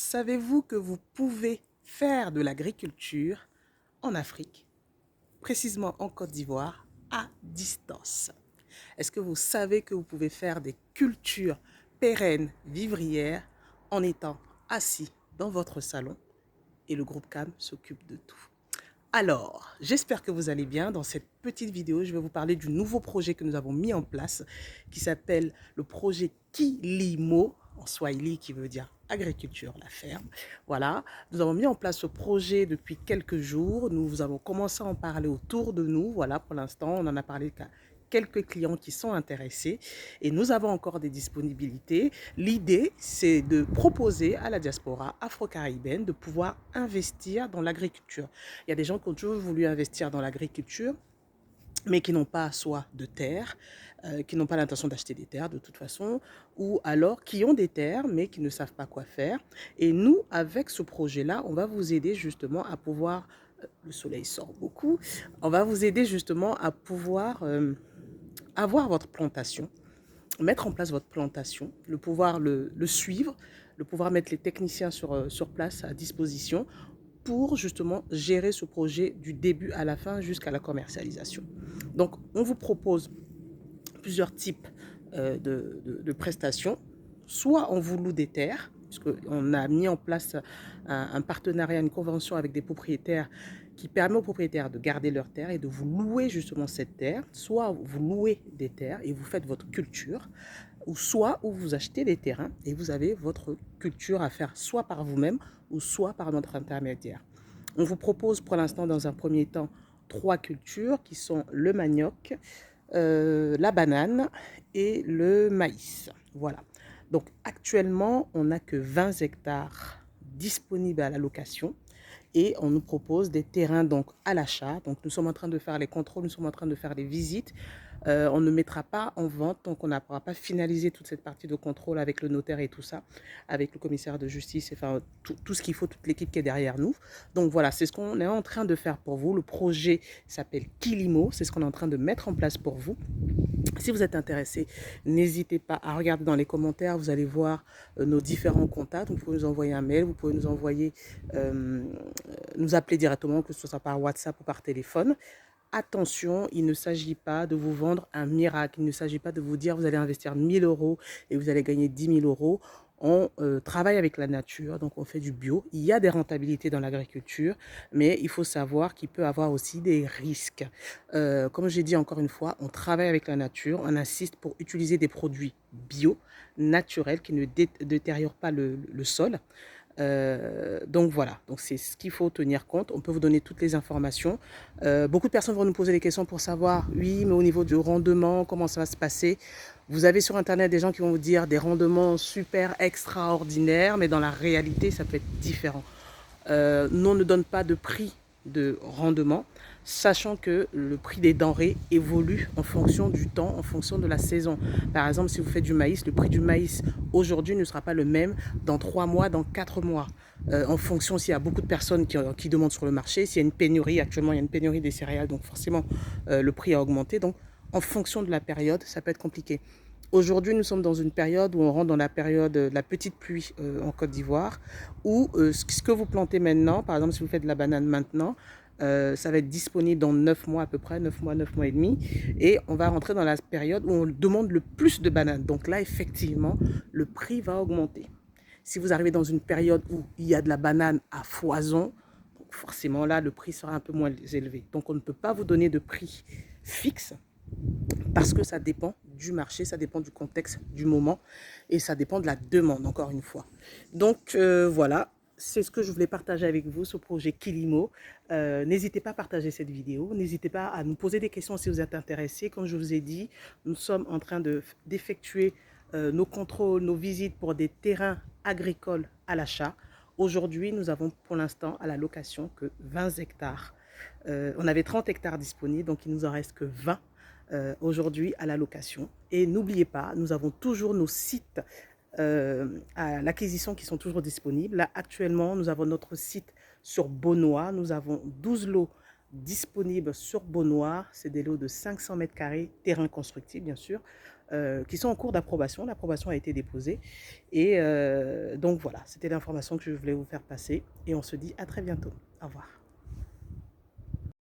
Savez-vous que vous pouvez faire de l'agriculture en Afrique, précisément en Côte d'Ivoire, à distance? Est-ce que vous savez que vous pouvez faire des cultures pérennes, vivrières, en étant assis dans votre salon et le groupe CAM s'occupe de tout? Alors, j'espère que vous allez bien. Dans cette petite vidéo, je vais vous parler du nouveau projet que nous avons mis en place qui s'appelle le projet Kilimo, en Swahili qui veut dire agriculture, la ferme. Voilà, nous avons mis en place ce projet depuis quelques jours. Nous avons commencé à en parler autour de nous. Voilà, pour l'instant, on en a parlé qu'à quelques clients qui sont intéressés et nous avons encore des disponibilités. L'idée, c'est de proposer à la diaspora afro-caribéenne de pouvoir investir dans l'agriculture. Il y a des gens qui ont toujours voulu investir dans l'agriculture, mais qui n'ont pas soit de terre, qui n'ont pas l'intention d'acheter des terres de toute façon, ou alors qui ont des terres, mais qui ne savent pas quoi faire. Et nous, avec ce projet-là, on va vous aider justement à pouvoir, le soleil sort beaucoup, on va vous aider justement à pouvoir avoir votre plantation, mettre en place votre plantation, le pouvoir le suivre, le pouvoir mettre les techniciens sur place à disposition pour justement gérer ce projet du début à la fin jusqu'à la commercialisation. Donc, on vous propose plusieurs types de prestations. Soit on vous loue des terres, puisqu'on a mis en place un partenariat, une convention avec des propriétaires qui permet aux propriétaires de garder leurs terres et de vous louer justement cette terre. Soit vous louez des terres et vous faites votre culture, ou soit où vous achetez des terrains et vous avez votre culture à faire soit par vous-même ou soit par notre intermédiaire. On vous propose pour l'instant dans un premier temps 3 cultures qui sont le manioc, la banane et le maïs. Voilà. Donc actuellement, on n'a que 20 hectares disponibles à la location et on nous propose des terrains donc à l'achat. Donc nous sommes en train de faire les contrôles, nous sommes en train de faire les visites. On ne mettra pas en vente tant qu'on n'aura pas finalisé toute cette partie de contrôle avec le notaire et tout ça, avec le commissaire de justice, enfin tout ce qu'il faut, toute l'équipe qui est derrière nous. Donc voilà, c'est ce qu'on est en train de faire pour vous. Le projet s'appelle Kilimo, c'est ce qu'on est en train de mettre en place pour vous. Si vous êtes intéressé, n'hésitez pas à regarder dans les commentaires, vous allez voir nos différents contacts. Vous pouvez nous envoyer un mail, vous pouvez nous envoyer, nous appeler directement, que ce soit par WhatsApp ou par téléphone. Attention, il ne s'agit pas de vous vendre un miracle. Il ne s'agit pas de vous dire vous allez investir 1000 euros et vous allez gagner 10 000 euros. On travaille avec la nature, donc on fait du bio. Il y a des rentabilités dans l'agriculture, mais il faut savoir qu'il peut avoir aussi des risques. Comme j'ai dit encore une fois, on travaille avec la nature, on insiste pour utiliser des produits bio, naturels, qui ne détériorent pas le sol. Donc voilà, donc c'est ce qu'il faut tenir compte. On peut vous donner toutes les informations. Beaucoup de personnes vont nous poser des questions pour savoir, oui, mais au niveau du rendement, comment ça va se passer? Vous avez sur Internet des gens qui vont vous dire des rendements super extraordinaires, mais dans la réalité, ça peut être différent. Nous, on ne donne pas de prix de rendement, sachant que le prix des denrées évolue en fonction du temps, en fonction de la saison. Par exemple, si vous faites du maïs, le prix du maïs aujourd'hui ne sera pas le même dans 3 mois, dans 4 mois. En fonction s'il y a beaucoup de personnes qui demandent sur le marché, s'il y a une pénurie, actuellement il y a une pénurie des céréales, donc forcément le prix a augmenté. Donc en fonction de la période, ça peut être compliqué. Aujourd'hui, nous sommes dans une période où on rentre dans la période de la petite pluie en Côte d'Ivoire, où ce que vous plantez maintenant, par exemple si vous faites de la banane maintenant, ça va être disponible dans 9 mois à peu près, 9 mois et demi, et on va rentrer dans la période où on demande le plus de bananes. Donc là, effectivement, le prix va augmenter. Si vous arrivez dans une période où il y a de la banane à foison, forcément là, le prix sera un peu moins élevé. Donc on ne peut pas vous donner de prix fixe, parce que ça dépend du marché, ça dépend du contexte, du moment, et ça dépend de la demande, encore une fois. Donc voilà, c'est ce que je voulais partager avec vous, ce projet Kilimo. N'hésitez pas à partager cette vidéo, n'hésitez pas à nous poser des questions si vous êtes intéressés. Comme je vous ai dit, nous sommes en train d'effectuer nos contrôles, nos visites pour des terrains agricoles à l'achat. Aujourd'hui, nous avons pour l'instant à la location que 20 hectares. On avait 30 hectares disponibles, donc il ne nous en reste que 20 aujourd'hui à la location. Et n'oubliez pas, nous avons toujours nos sites à l'acquisition qui sont toujours disponibles. Là, actuellement, nous avons notre site sur Beaunois. Nous avons 12 lots disponibles sur Beaunois. C'est des lots de 500 mètres carrés, terrain constructible, bien sûr. qui sont en cours d'approbation. L'approbation a été déposée. Et donc voilà, c'était l'information que je voulais vous faire passer. Et on se dit à très bientôt. Au revoir.